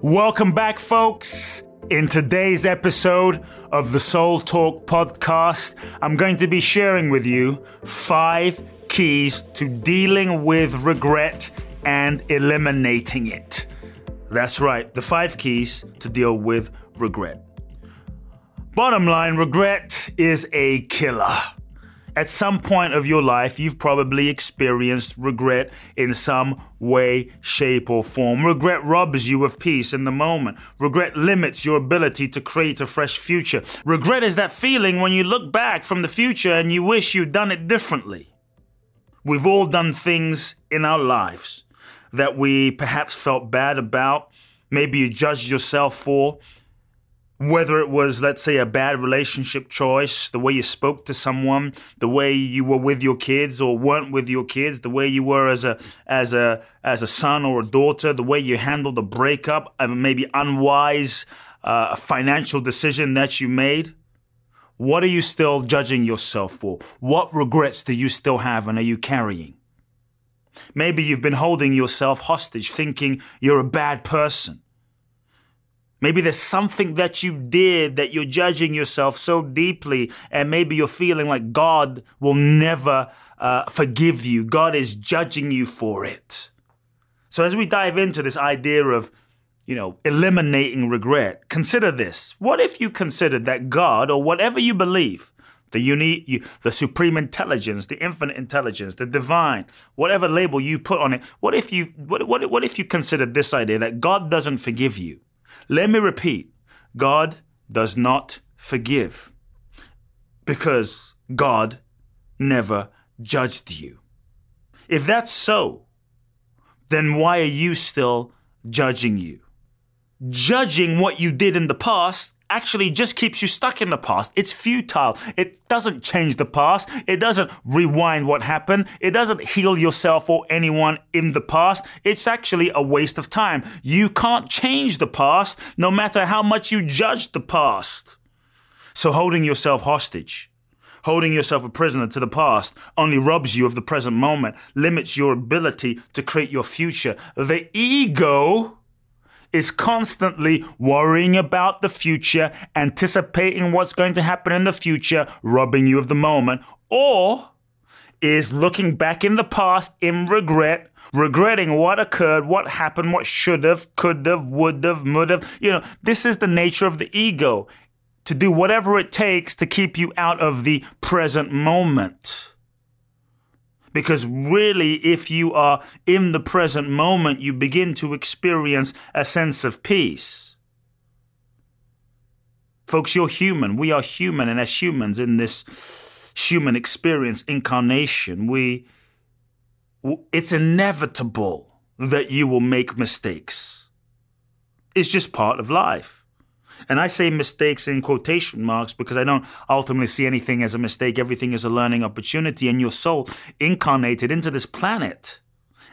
Welcome back, folks. In today's episode of the SoulTalk podcast, I'm going to be sharing with you 5 keys to dealing with regret and eliminating it. That's right, the 5 keys to deal with regret. Bottom line, regret is a killer. At some point of your life, you've probably experienced regret in some way, shape, or form. Regret robs you of peace in the moment. Regret limits your ability to create a fresh future. Regret is that feeling when you look back from the future and you wish you'd done it differently. We've all done things in our lives that we perhaps felt bad about. Maybe you judged yourself for. Whether it was, let's say, a bad relationship choice, the way you spoke to someone, the way you were with your kids or weren't with your kids, the way you were as a son or a daughter, the way you handled a breakup, maybe unwise financial decision that you made. What are you still judging yourself for? What regrets do you still have and are you carrying? Maybe you've been holding yourself hostage, thinking you're a bad person. Maybe there's something that you did that you're judging yourself so deeply, and maybe you're feeling like God will never forgive you. God is judging you for it. So as we dive into this idea of, eliminating regret, consider this. What if you considered that God, or whatever you believe, the supreme intelligence, the infinite intelligence, the divine, whatever label you put on it, what if you considered this idea that God doesn't forgive you? Let me repeat, God does not forgive because God never judged you. If that's so, then why are you still judging you? Judging what you did in the past actually just keeps you stuck in the past. It's futile. It doesn't change the past. It doesn't rewind what happened. It doesn't heal yourself or anyone in the past. It's actually a waste of time. You can't change the past no matter how much you judge the past. So holding yourself hostage, holding yourself a prisoner to the past only robs you of the present moment, limits your ability to create your future. The ego is constantly worrying about the future, anticipating what's going to happen in the future, robbing you of the moment, or is looking back in the past in regret, regretting what occurred, what happened, what should have, could have, would have, would have. This is the nature of the ego, to do whatever it takes to keep you out of the present moment. Because really, if you are in the present moment, you begin to experience a sense of peace. Folks, you're human. We are human. And as humans in this human experience, incarnation, it's inevitable that you will make mistakes. It's just part of life. And I say mistakes in quotation marks because I don't ultimately see anything as a mistake. Everything is a learning opportunity, and your soul incarnated into this planet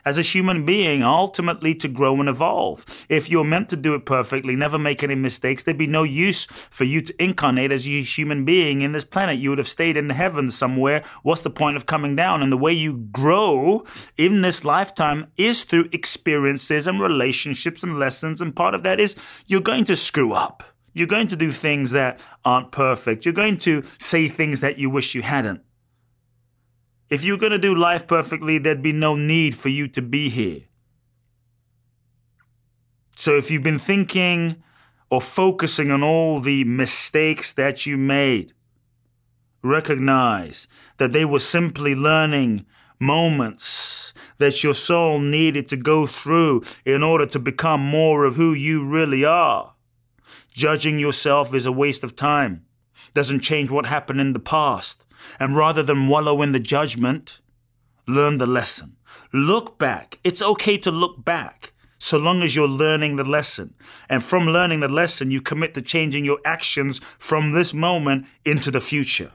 as a human being, ultimately to grow and evolve. If you're meant to do it perfectly, never make any mistakes, there'd be no use for you to incarnate as a human being in this planet. You would have stayed in the heavens somewhere. What's the point of coming down? And the way you grow in this lifetime is through experiences and relationships and lessons. And part of that is you're going to screw up. You're going to do things that aren't perfect. You're going to say things that you wish you hadn't. If you're going to do life perfectly, there'd be no need for you to be here. So if you've been thinking or focusing on all the mistakes that you made, recognize that they were simply learning moments that your soul needed to go through in order to become more of who you really are. Judging yourself is a waste of time. Doesn't change what happened in the past. And rather than wallow in the judgment, learn the lesson. Look back. It's okay to look back, so long as you're learning the lesson. And from learning the lesson, you commit to changing your actions from this moment into the future.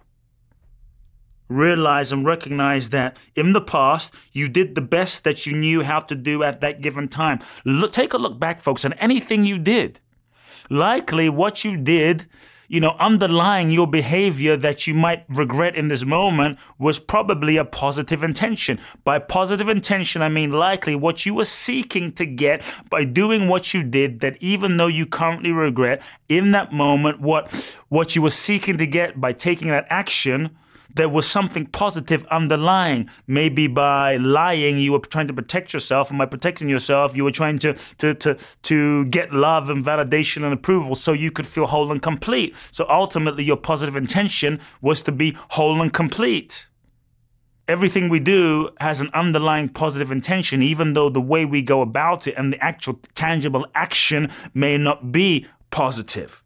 Realize and recognize that in the past, you did the best that you knew how to do at that given time. Take a look back, folks, on anything you did. Likely what you did, underlying your behavior that you might regret in this moment was probably a positive intention. By positive intention, I mean likely what you were seeking to get by doing what you did, that even though you currently regret, in that moment, what you were seeking to get by taking that action, there was something positive underlying. Maybe by lying, you were trying to protect yourself, and by protecting yourself, you were trying to get love and validation and approval so you could feel whole and complete. So ultimately, your positive intention was to be whole and complete. Everything we do has an underlying positive intention, even though the way we go about it and the actual tangible action may not be positive.